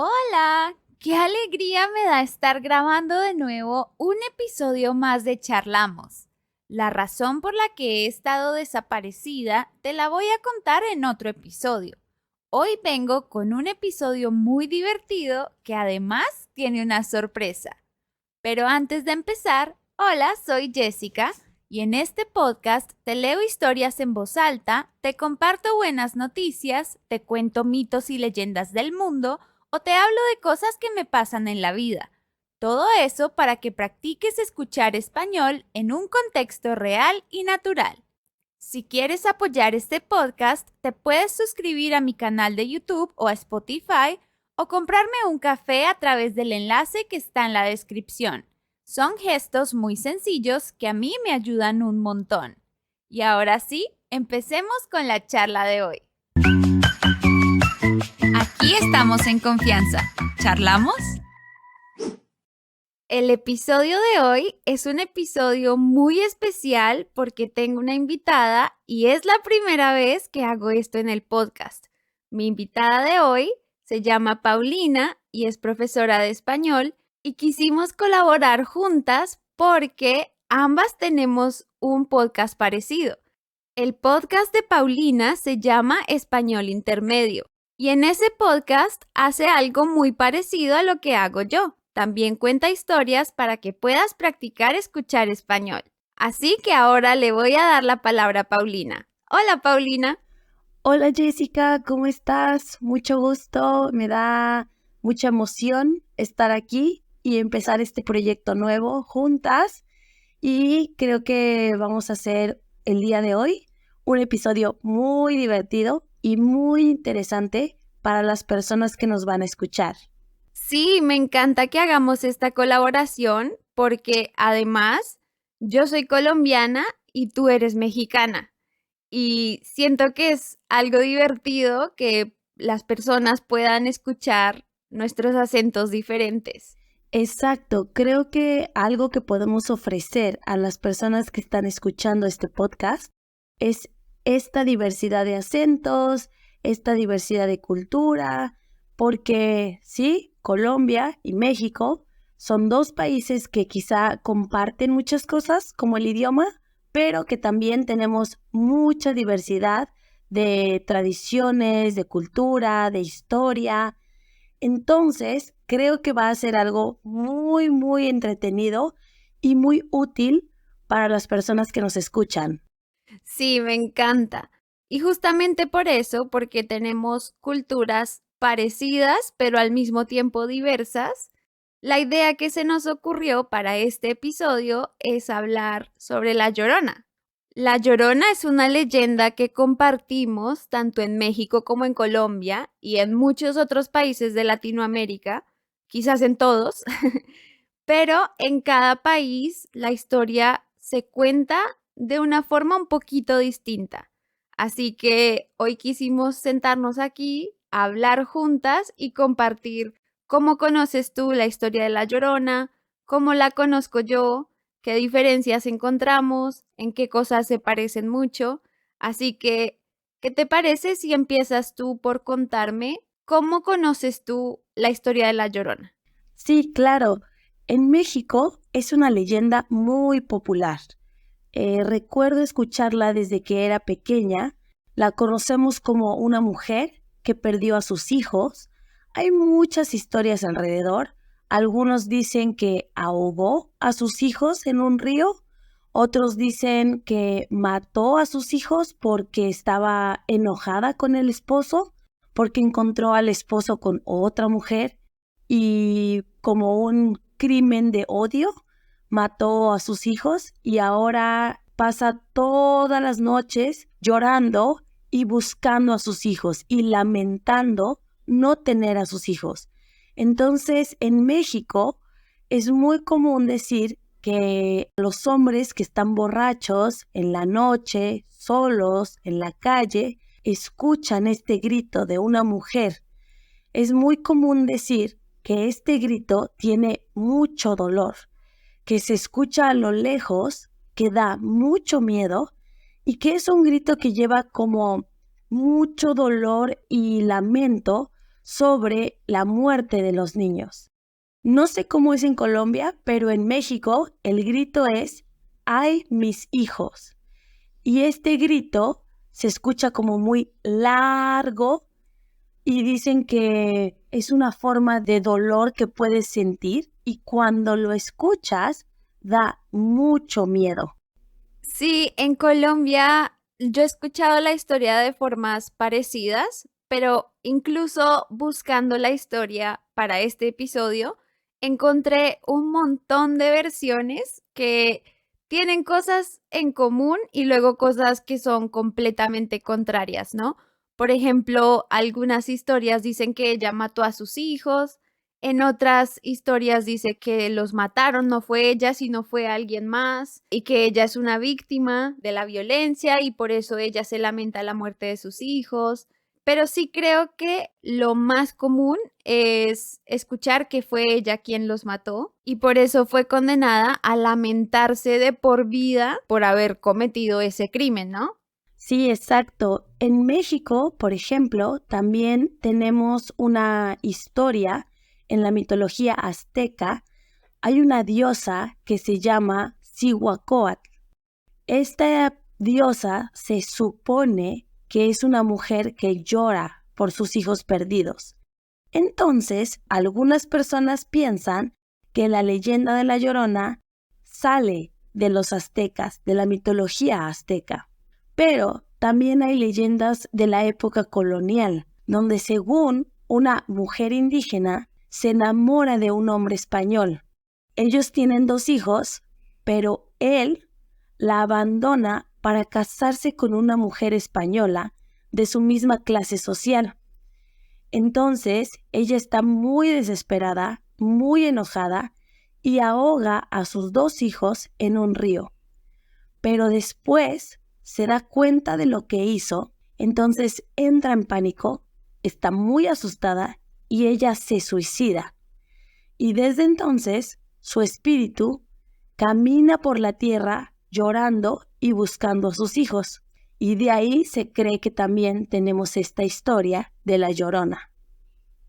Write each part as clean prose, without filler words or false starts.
Hola, qué alegría me da estar grabando de nuevo un episodio más de Charlamos. La razón por la que he estado desaparecida te la voy a contar en otro episodio. Hoy vengo con un episodio muy divertido que además tiene una sorpresa. Pero antes de empezar, hola, soy Jessica y en este podcast te leo historias en voz alta, te comparto buenas noticias, te cuento mitos y leyendas del mundo o te hablo de cosas que me pasan en la vida. Todo eso para que practiques escuchar español en un contexto real y natural. Si quieres apoyar este podcast, te puedes suscribir a mi canal de YouTube o a Spotify o comprarme un café a través del enlace que está en la descripción. Son gestos muy sencillos que a mí me ayudan un montón. Y ahora sí, empecemos con la charla de hoy. Aquí estamos en confianza. ¿Charlamos? El episodio de hoy es un episodio muy especial porque tengo una invitada y es la primera vez que hago esto en el podcast. Mi invitada de hoy se llama Paulina y es profesora de español y quisimos colaborar juntas porque ambas tenemos un podcast parecido. El podcast de Paulina se llama Español Intermedio y en ese podcast hace algo muy parecido a lo que hago yo. También cuenta historias para que puedas practicar escuchar español. Así que ahora le voy a dar la palabra a Paulina. Hola, Paulina. Hola Jessica, ¿cómo estás? Mucho gusto, me da mucha emoción estar aquí y empezar este proyecto nuevo juntas y creo que vamos a hacer el día de hoy un episodio muy divertido y muy interesante para las personas que nos van a escuchar. Sí, me encanta que hagamos esta colaboración porque además yo soy colombiana y tú eres mexicana. Y siento que es algo divertido que las personas puedan escuchar nuestros acentos diferentes. Exacto, creo que algo que podemos ofrecer a las personas que están escuchando este podcast es esta diversidad de acentos, esta diversidad de cultura, porque sí, Colombia y México son dos países que quizá comparten muchas cosas como el idioma, pero que también tenemos mucha diversidad de tradiciones, de cultura, de historia. Entonces, creo que va a ser algo muy, muy entretenido y muy útil para las personas que nos escuchan. Sí, me encanta. Y justamente por eso, porque tenemos culturas parecidas, pero al mismo tiempo diversas, la idea que se nos ocurrió para este episodio es hablar sobre La Llorona. La Llorona es una leyenda que compartimos tanto en México como en Colombia y en muchos otros países de Latinoamérica, quizás en todos, pero en cada país la historia se cuenta de una forma un poquito distinta. Así que hoy quisimos sentarnos aquí, a hablar juntas y compartir cómo conoces tú la historia de La Llorona, cómo la conozco yo, qué diferencias encontramos, en qué cosas se parecen mucho. Así que, ¿qué te parece si empiezas tú por contarme cómo conoces tú la historia de La Llorona? Sí, claro. En México es una leyenda muy popular. Recuerdo escucharla desde que era pequeña. La conocemos como una mujer que perdió a sus hijos. Hay muchas historias alrededor. Algunos dicen que ahogó a sus hijos en un río. Otros dicen que mató a sus hijos porque estaba enojada con el esposo, porque encontró al esposo con otra mujer y como un crimen de odio mató a sus hijos y ahora pasa todas las noches llorando y buscando a sus hijos y lamentando no tener a sus hijos. Entonces, en México es muy común decir que los hombres que están borrachos en la noche, solos, en la calle, escuchan este grito de una mujer. Es muy común decir que este grito tiene mucho dolor, que se escucha a lo lejos, que da mucho miedo y que es un grito que lleva como mucho dolor y lamento sobre la muerte de los niños. No sé cómo es en Colombia, pero en México el grito es ¡ay, mis hijos! Y este grito se escucha como muy largo y dicen que es una forma de dolor que puedes sentir y cuando lo escuchas da mucho miedo. Sí, en Colombia yo he escuchado la historia de formas parecidas, pero incluso buscando la historia para este episodio, encontré un montón de versiones que tienen cosas en común y luego cosas que son completamente contrarias, ¿no? Por ejemplo, algunas historias dicen que ella mató a sus hijos, en otras historias dice que los mataron, no fue ella, sino fue alguien más, y que ella es una víctima de la violencia y por eso ella se lamenta la muerte de sus hijos. Pero sí creo que lo más común es escuchar que fue ella quien los mató y por eso fue condenada a lamentarse de por vida por haber cometido ese crimen, ¿no? Sí, exacto. En México, por ejemplo, también tenemos una historia en la mitología azteca. Hay una diosa que se llama Cihuacóatl. Esta diosa se supone que es una mujer que llora por sus hijos perdidos. Entonces, algunas personas piensan que la leyenda de la Llorona sale de los aztecas, de la mitología azteca. Pero también hay leyendas de la época colonial, donde según una mujer indígena se enamora de un hombre español. Ellos tienen 2 hijos, pero él la abandona para casarse con una mujer española de su misma clase social. Entonces, ella está muy desesperada, muy enojada y ahoga a sus 2 hijos en un río. Pero después se da cuenta de lo que hizo, entonces entra en pánico, está muy asustada y ella se suicida. Y desde entonces, su espíritu camina por la tierra llorando y buscando a sus hijos. Y de ahí se cree que también tenemos esta historia de la Llorona.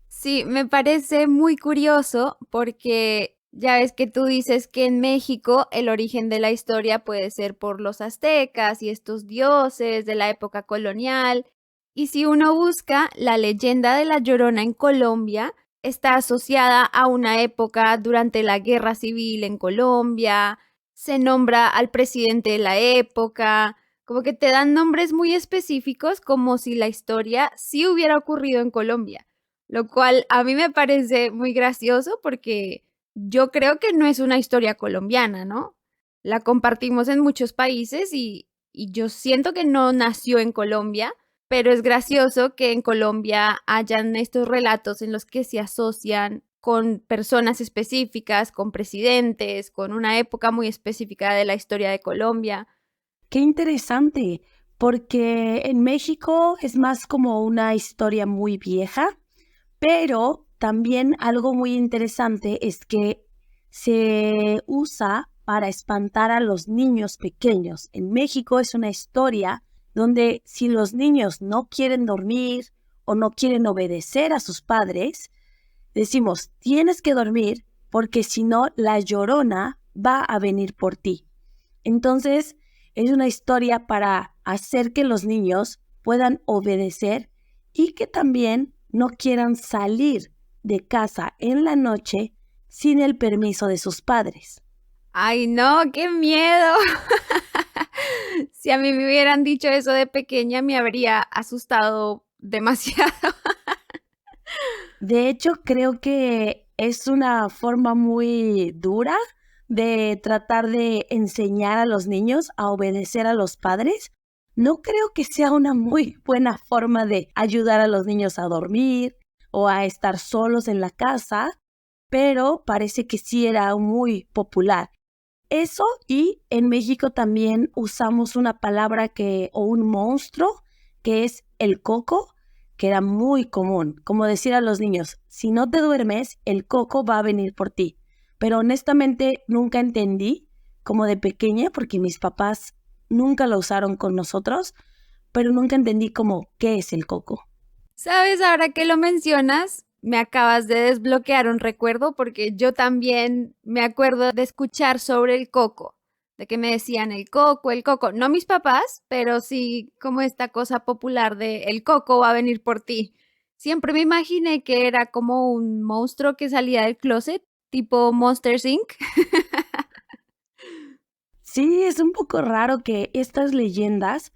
Sí, me parece muy curioso porque ya ves que tú dices que en México el origen de la historia puede ser por los aztecas y estos dioses de la época colonial. Y si uno busca la leyenda de la Llorona en Colombia, está asociada a una época durante la Guerra Civil en Colombia, se nombra al presidente de la época, como que te dan nombres muy específicos como si la historia sí hubiera ocurrido en Colombia, lo cual a mí me parece muy gracioso porque yo creo que no es una historia colombiana, ¿no? La compartimos en muchos países y yo siento que no nació en Colombia, pero es gracioso que en Colombia hayan estos relatos en los que se asocian con personas específicas, con presidentes, con una época muy específica de la historia de Colombia. Qué interesante, porque en México es más como una historia muy vieja, pero también algo muy interesante es que se usa para espantar a los niños pequeños. En México es una historia donde si los niños no quieren dormir o no quieren obedecer a sus padres, decimos, tienes que dormir porque si no, la Llorona va a venir por ti. Entonces, es una historia para hacer que los niños puedan obedecer y que también no quieran salir de casa en la noche sin el permiso de sus padres. ¡Ay, no! ¡Qué miedo! Si a mí me hubieran dicho eso de pequeña, me habría asustado demasiado. De hecho, creo que es una forma muy dura de tratar de enseñar a los niños a obedecer a los padres. No creo que sea una muy buena forma de ayudar a los niños a dormir o a estar solos en la casa, pero parece que sí era muy popular. Eso, y en México también usamos una palabra o un monstruo que es el coco, que era muy común, como decir a los niños, si no te duermes, el coco va a venir por ti. Pero honestamente nunca entendí, como de pequeña, porque mis papás nunca lo usaron con nosotros, pero nunca entendí como qué es el coco. Sabes, ahora que lo mencionas, me acabas de desbloquear un recuerdo porque yo también me acuerdo de escuchar sobre el coco, de que me decían el coco, no mis papás, pero sí como esta cosa popular de el coco va a venir por ti. Siempre me imaginé que era como un monstruo que salía del closet, tipo Monsters Inc. Sí, es un poco raro que estas leyendas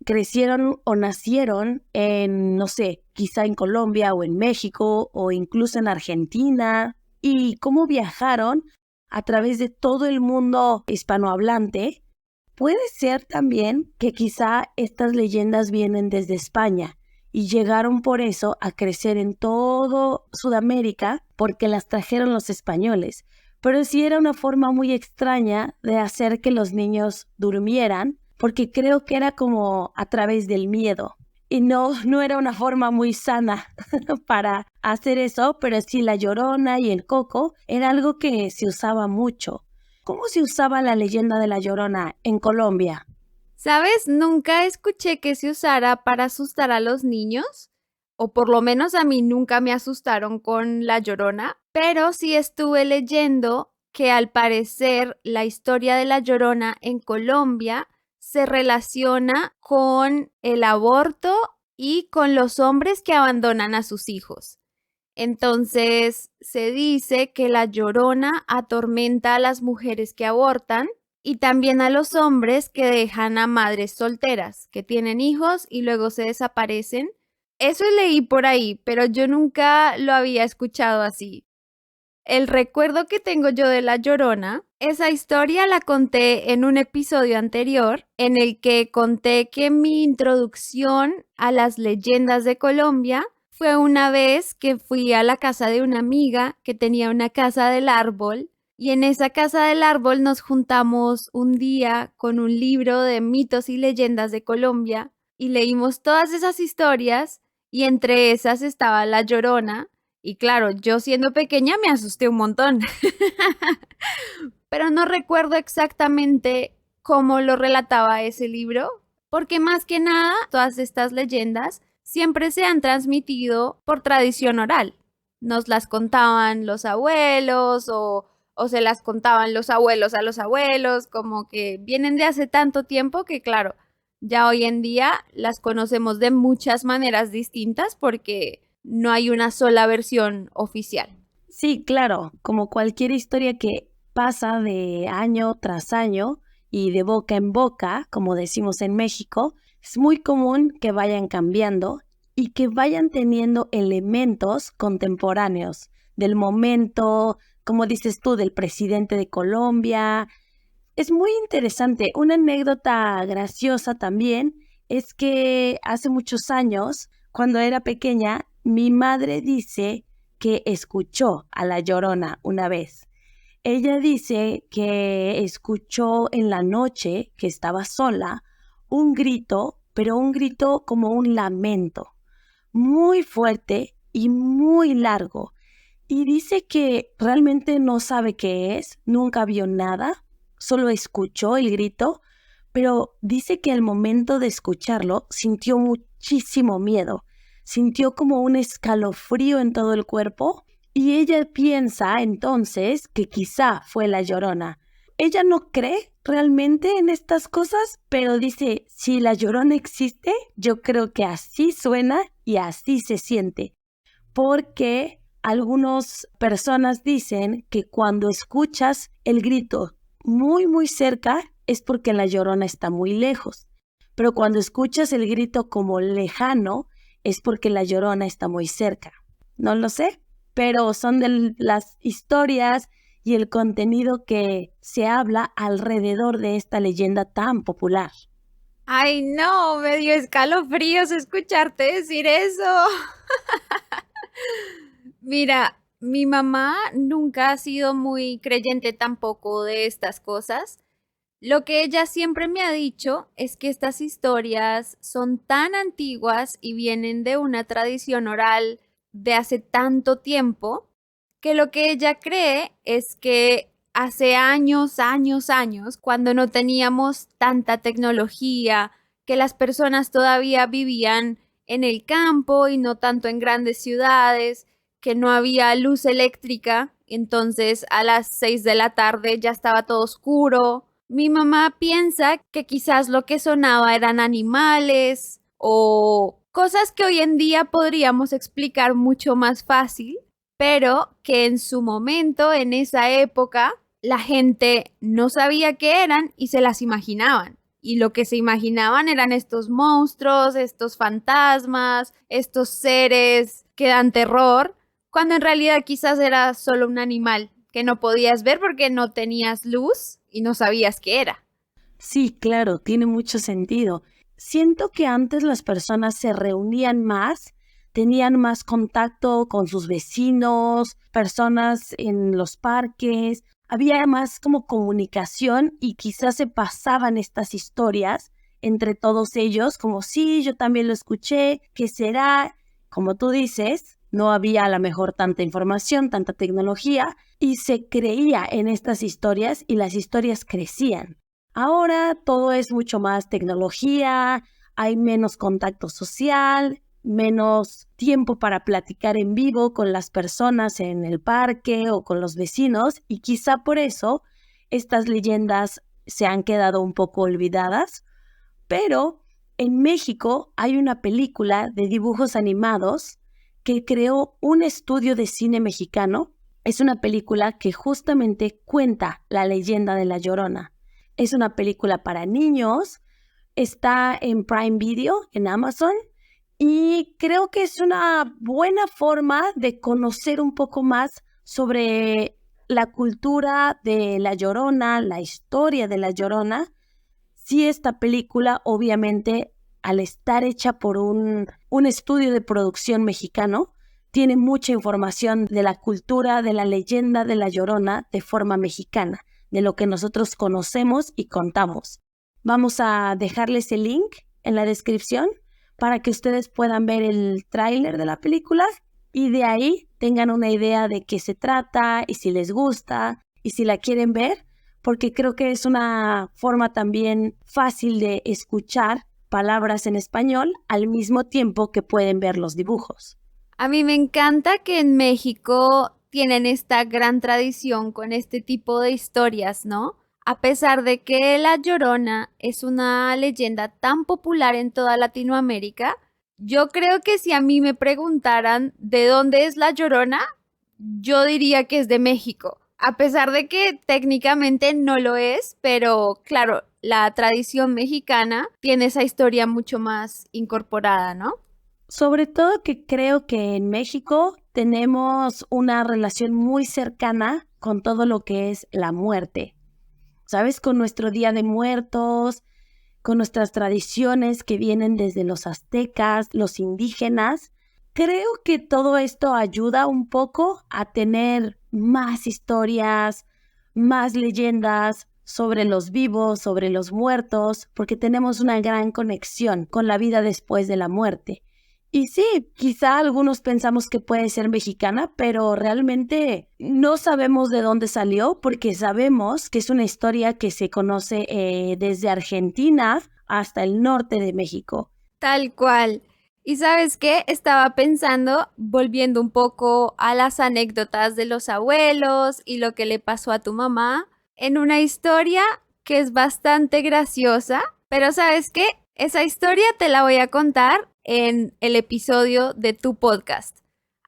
crecieron o nacieron en, no sé, quizá en Colombia o en México o incluso en Argentina, y cómo viajaron a través de todo el mundo hispanohablante. Puede ser también que quizá estas leyendas vienen desde España y llegaron por eso a crecer en todo Sudamérica porque las trajeron los españoles. Pero sí era una forma muy extraña de hacer que los niños durmieran, porque creo que era como a través del miedo. Y no era una forma muy sana para hacer eso, pero sí la Llorona y el Coco era algo que se usaba mucho. ¿Cómo se usaba la leyenda de la Llorona en Colombia? ¿Sabes? Nunca escuché que se usara para asustar a los niños, o por lo menos a mí nunca me asustaron con La Llorona, pero sí estuve leyendo que al parecer la historia de La Llorona en Colombia se relaciona con el aborto y con los hombres que abandonan a sus hijos. Entonces, se dice que la Llorona atormenta a las mujeres que abortan y también a los hombres que dejan a madres solteras, que tienen hijos y luego se desaparecen. Eso leí por ahí, pero yo nunca lo había escuchado así. El recuerdo que tengo yo de La Llorona, esa historia la conté en un episodio anterior en el que conté que mi introducción a las leyendas de Colombia fue una vez que fui a la casa de una amiga que tenía una casa del árbol y en esa casa del árbol nos juntamos un día con un libro de mitos y leyendas de Colombia y leímos todas esas historias y entre esas estaba La Llorona y claro, yo siendo pequeña me asusté un montón, pero no recuerdo exactamente cómo lo relataba ese libro, porque más que nada todas estas leyendas siempre se han transmitido por tradición oral. Nos las contaban los abuelos o se las contaban los abuelos a los abuelos, como que vienen de hace tanto tiempo que claro, ya hoy en día las conocemos de muchas maneras distintas porque no hay una sola versión oficial. Sí, claro, como cualquier historia que pasa de año tras año y de boca en boca, como decimos en México, es muy común que vayan cambiando y que vayan teniendo elementos contemporáneos del momento, como dices tú, del presidente de Colombia. Es muy interesante. Una anécdota graciosa también es que hace muchos años, cuando era pequeña, mi madre dice que escuchó a la Llorona una vez. Ella dice que escuchó en la noche, que estaba sola, un grito, pero un grito como un lamento, muy fuerte y muy largo. Y dice que realmente no sabe qué es, nunca vio nada, solo escuchó el grito, pero dice que al momento de escucharlo sintió muchísimo miedo, sintió como un escalofrío en todo el cuerpo y ella piensa entonces que quizá fue la Llorona. Ella no cree realmente en estas cosas, pero dice, si la Llorona existe, yo creo que así suena y así se siente, porque algunas personas dicen que cuando escuchas el grito muy cerca es porque la Llorona está muy lejos, pero cuando escuchas el grito como lejano es porque la Llorona está muy cerca. No lo sé, pero son de las historias y el contenido que se habla alrededor de esta leyenda tan popular. Ay, no, me dio escalofríos escucharte decir eso. Mira, mi mamá nunca ha sido muy creyente tampoco de estas cosas. Lo que ella siempre me ha dicho es que estas historias son tan antiguas y vienen de una tradición oral de hace tanto tiempo que lo que ella cree es que hace años, cuando no teníamos tanta tecnología, que las personas todavía vivían en el campo y no tanto en grandes ciudades, que no había luz eléctrica, entonces a las 6 de la tarde ya estaba todo oscuro. Mi mamá piensa que quizás lo que sonaba eran animales o cosas que hoy en día podríamos explicar mucho más fácil, pero que en su momento, en esa época, la gente no sabía qué eran y se las imaginaban. Y lo que se imaginaban eran estos monstruos, estos fantasmas, estos seres que dan terror, cuando en realidad quizás era solo un animal que no podías ver porque no tenías luz y no sabías qué era. Sí, claro, tiene mucho sentido. Siento que antes las personas se reunían más, tenían más contacto con sus vecinos, personas en los parques, había más como comunicación y quizás se pasaban estas historias entre todos ellos, como sí, yo también lo escuché, ¿qué será? Como tú dices, no había a lo mejor tanta información, tanta tecnología y se creía en estas historias y las historias crecían. Ahora todo es mucho más tecnología, hay menos contacto social, menos tiempo para platicar en vivo con las personas en el parque o con los vecinos y quizá por eso estas leyendas se han quedado un poco olvidadas, pero en México hay una película de dibujos animados que creó un estudio de cine mexicano. Es una película que justamente cuenta la leyenda de La Llorona. Es una película para niños, está en Prime Video, en Amazon, y creo que es una buena forma de conocer un poco más sobre la cultura de La Llorona, la historia de La Llorona. Sí, esta película, obviamente, al estar hecha por un estudio de producción mexicano, tiene mucha información de la cultura, de la leyenda de La Llorona de forma mexicana, de lo que nosotros conocemos y contamos. Vamos a dejarles el link en la descripción para que ustedes puedan ver el tráiler de la película y de ahí tengan una idea de qué se trata y si les gusta y si la quieren ver, porque creo que es una forma también fácil de escuchar palabras en español al mismo tiempo que pueden ver los dibujos. A mí me encanta que en México tienen esta gran tradición con este tipo de historias, ¿no? A pesar de que La Llorona es una leyenda tan popular en toda Latinoamérica, yo creo que si a mí me preguntaran de dónde es La Llorona, yo diría que es de México. A pesar de que técnicamente no lo es, pero claro, la tradición mexicana tiene esa historia mucho más incorporada, ¿no? Sobre todo que creo que en México tenemos una relación muy cercana con todo lo que es la muerte, ¿sabes? Con nuestro Día de Muertos, con nuestras tradiciones que vienen desde los aztecas, los indígenas. Creo que todo esto ayuda un poco a tener más historias, más leyendas sobre los vivos, sobre los muertos, porque tenemos una gran conexión con la vida después de la muerte. Y sí, quizá algunos pensamos que puede ser mexicana, pero realmente no sabemos de dónde salió porque sabemos que es una historia que se conoce desde Argentina hasta el norte de México. Tal cual. ¿Y sabes qué? Estaba pensando, volviendo un poco a las anécdotas de los abuelos y lo que le pasó a tu mamá, en una historia que es bastante graciosa, pero ¿sabes qué? Esa historia te la voy a contar en el episodio de tu podcast.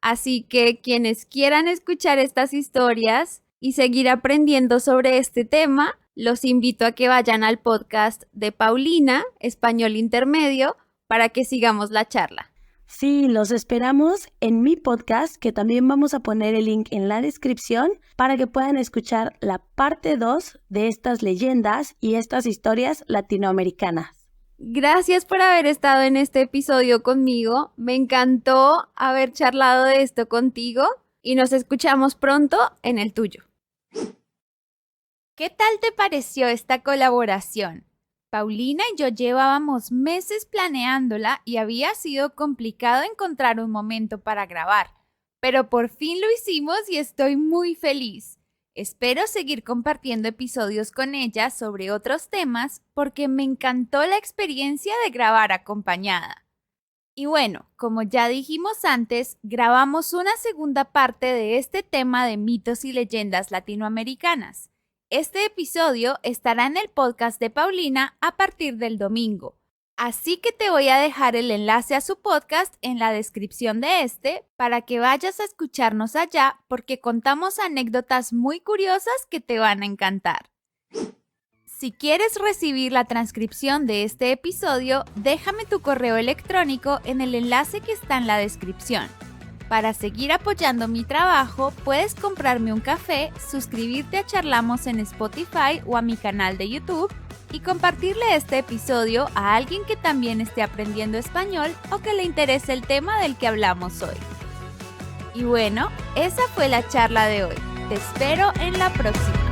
Así que quienes quieran escuchar estas historias y seguir aprendiendo sobre este tema, los invito a que vayan al podcast de Paulina, Español Intermedio, para que sigamos la charla. Sí, los esperamos en mi podcast, que también vamos a poner el link en la descripción para que puedan escuchar la parte 2 de estas leyendas y estas historias latinoamericanas. Gracias por haber estado en este episodio conmigo. Me encantó haber charlado de esto contigo y nos escuchamos pronto en el tuyo. ¿Qué tal te pareció esta colaboración? Paulina y yo llevábamos meses planeándola y había sido complicado encontrar un momento para grabar, pero por fin lo hicimos y estoy muy feliz. Espero seguir compartiendo episodios con ella sobre otros temas porque me encantó la experiencia de grabar acompañada. Y bueno, como ya dijimos antes, grabamos una segunda parte de este tema de mitos y leyendas latinoamericanas. Este episodio estará en el podcast de Paulina a partir del domingo. Así que te voy a dejar el enlace a su podcast en la descripción de este para que vayas a escucharnos allá porque contamos anécdotas muy curiosas que te van a encantar. Si quieres recibir la transcripción de este episodio, déjame tu correo electrónico en el enlace que está en la descripción. Para seguir apoyando mi trabajo, puedes comprarme un café, suscribirte a Charlamos en Spotify o a mi canal de YouTube y compartirle este episodio a alguien que también esté aprendiendo español o que le interese el tema del que hablamos hoy. Y bueno, esa fue la charla de hoy. Te espero en la próxima.